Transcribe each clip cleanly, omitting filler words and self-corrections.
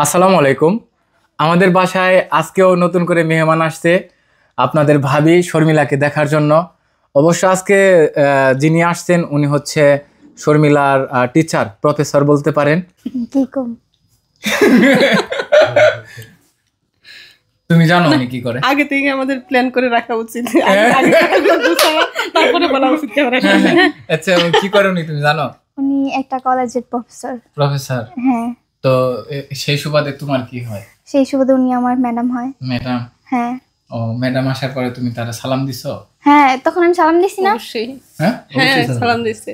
আসসালামু আলাইকুম। আমাদের বাসায় আজকেও নতুন করে মেহমান আসছে আপনাদের ভাবি শর্মিলাকে দেখার জন্য। অবশ্য আজকে যিনি আসছেন উনি হচ্ছে শর্মিলার টিচার, প্রফেসর বলতে পারেন। কি কম তুমি জানো উনি কি করে? আগে থেকে আমাদের প্ল্যান করে রাখা উচিত, তারপরে বলা উচিত ক্যামেরার সামনে। আচ্ছা, কি করে উনি তুমি জানো? উনি একটা কলেজের প্রফেসর। প্রফেসর? হ্যাঁ। তো সেই সুবাদে তোমার কি হয়? সেই সুবাদে উনি আমার ম্যাডাম হয়। ম্যাডাম? হ্যাঁ। ও, ম্যাডাম আসার পরে তুমি তারা সালাম দিছো? হ্যাঁ, তখন আমি সালাম দিছি না? অবশ্যই। হ্যাঁ, সালাম দিছে।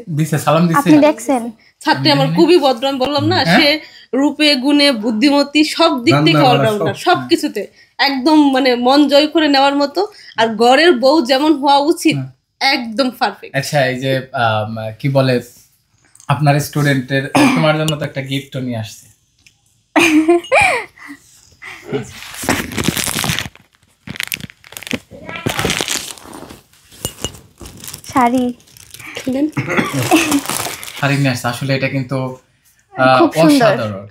সালাম দিছে। আপনি দেখছেন? ছাত্রী আমার খুবই ভদ্র, আমি বললাম না, সে রূপে গুণে বুদ্ধিমতী, সব দিক থেকে অলরাউন্ডার, সবকিছুতে একদম মানে মন জয় করে নেওয়ার মতো। আর ঘরের বউ যেমন হওয়া উচিত একদম পারফেক্ট। আচ্ছা, এই যে কি বলে আপনার স্টুডেন্টের তোমার জন্য তো একটা গিফট নিয়ে আসছে। শাড়ি। শাড়ি নিয়ে আসছে, আসলে এটা কিন্তু খুব সুন্দর। অসাধারণ,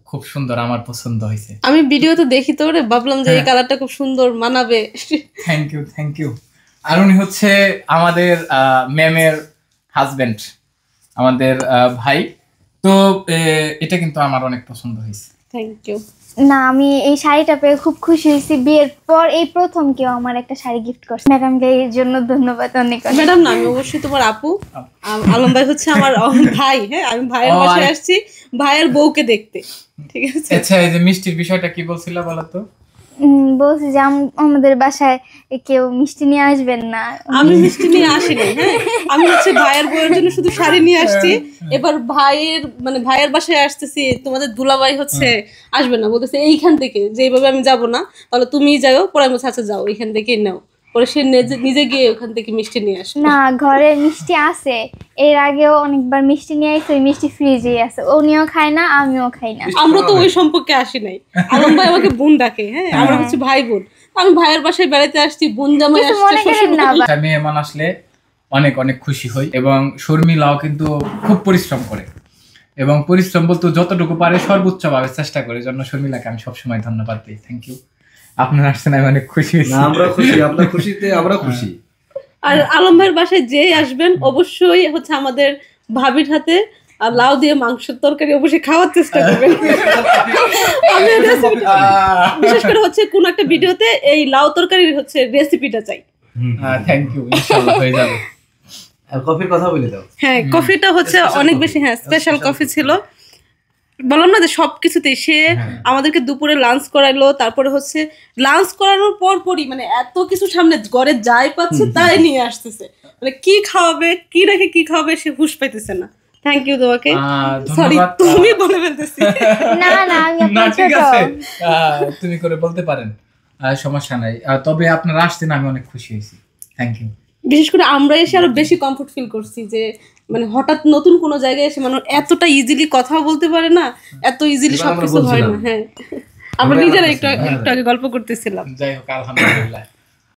খুব সুন্দর, আমার পছন্দ হয়েছে। আমি ভিডিওতে দেখি তো রে, ভাবলাম যে এই কালারটা খুব সুন্দর মানাবে। Thank you. আর উনি হচ্ছে আমাদের ম্যামের হাজবেন্ড, আমাদের ভাই। তো এটা কিন্তু আমার অনেক পছন্দ হয়েছে। Thank you. না, আমি এই শাড়িটা পেয়ে খুব খুশি হয়েছি। বিয়ের পর এই প্রথম কেউ আমার একটা শাড়ি গিফট করছে। ম্যাডামকে এর জন্য ধন্যবাদ অনেক। ম্যাডাম না, আমি অবশ্যই তোমার আপু। আলম ভাই হচ্ছে আমার ভাই। হ্যাঁ, আমি ভাইয়ের বাসায় আসছি ভাইয়ের বউকে দেখতে। ঠিক আছে। আচ্ছা, এই যে মিষ্টির বিষয়টা কি বলছিলা বলো তো? বলছি যে আমাদের বাসায় কেউ মিষ্টি নিয়ে আসবেন না। আমি মিষ্টি নিয়ে আসিনি। হ্যাঁ, আমি হচ্ছে ভাইয়ের বউয়ের জন্য শুধু শাড়ি নিয়ে আসছি। এবার ভাইয়ের বাসায় আসতেছি, তোমাদের দুলাভাই হচ্ছে আসবে না, বলতেছে এইখান থেকে যেভাবে আমি যাব না, তাহলে তুমিই যাও। পরে আমি আচ্ছা যাও, এইখান থেকেই নাও। পরে সে নিজে গিয়ে ওখান থেকে মিষ্টি নিয়ে আসে। না, ঘরে মিষ্টি আছে। এর আগেও অনেকবার মিষ্টি নিয়ে আসছে, ওই মিষ্টি ফ্রিজে আছে। উনিও খায় না, আমিও খাই না। আমরা তো ওই সম্পর্কে আসি নাই। আলম ভাই আমাকে বোন ডাকে। হ্যাঁ, আমরা হচ্ছে ভাই বোন। আমি ভাইয়ের বাসায় বেড়াতে আসছি, বোন জামাই আসছে। মেহমান আসলে অনেক অনেক খুশি হই। এবং শর্মিলাও কিন্তু খুব পরিশ্রম করে, এবং পরিশ্রম বলতে যতটুকু পারে সর্বোচ্চ ভাবে চেষ্টা করে। জন্য শর্মিলাকে আমি সবসময় ধন্যবাদ দিই। Thank you. আপনার আসছেন, আমি অনেক খুশি হয়েছি। আমরা খুশি, আপনার খুশিতে আমরা খুশি। আর আলম ভাইয়ের বাসায় যে আসবেন অবশ্যই হচ্ছে আমাদের ভাবির হাতে আর লাউ দিয়ে মাংসের তরকারি অবশ্যই খাওয়ার চেষ্টা করবেন। বিশেষ করে হচ্ছে কোন একটা ভিডিওতে এই লাউ তরকারির হচ্ছে রেসিপিটা চাই। থ্যাংক ইউ, ইনশাআল্লাহ হয়ে যাবে। আর কফির কথা বলে দাও। হ্যাঁ, কফিটা হচ্ছে অনেক বেশি স্পেশাল কফি ছিল। বললাম না যে সবকিছুতেই সে আমাদেরকে দুপুরে লাঞ্চ করাইলো। তারপরে হচ্ছে লাঞ্চ করানোর পরই মানে এত কিছু সামনে ঘরে যাই পাচ্ছে তাই নিয়ে আসতেছে। মানে কি খাওয়াবে, কি রেখে কি খাওয়াবে সে হুঁশ পাইতেছে না। থ্যাংক ইউ তোমাকে। সরি, তুমি বলে ফেলতেছি। না আমি না, ঠিক আছে, তুমি করে বলতে পারেন, সমস্যা নাই। তবে আপনারা আসছেন, আমি অনেক খুশি হয়েছি। Thank you. বিশেষ করে আমরা এসে আরো বেশি কমফোর্ট ফিল করছি যে মানে হঠাৎ নতুন কোনো জায়গায় এসে মানে এতটা ইজিলি কথাও বলতে পারে না, এত ইজিলি সবকিছু হয় না। হ্যাঁ, আমরা নিজেরা একটু আগে গল্প করতেছিলাম। যাই হোক, আলহামদুলিল্লাহ।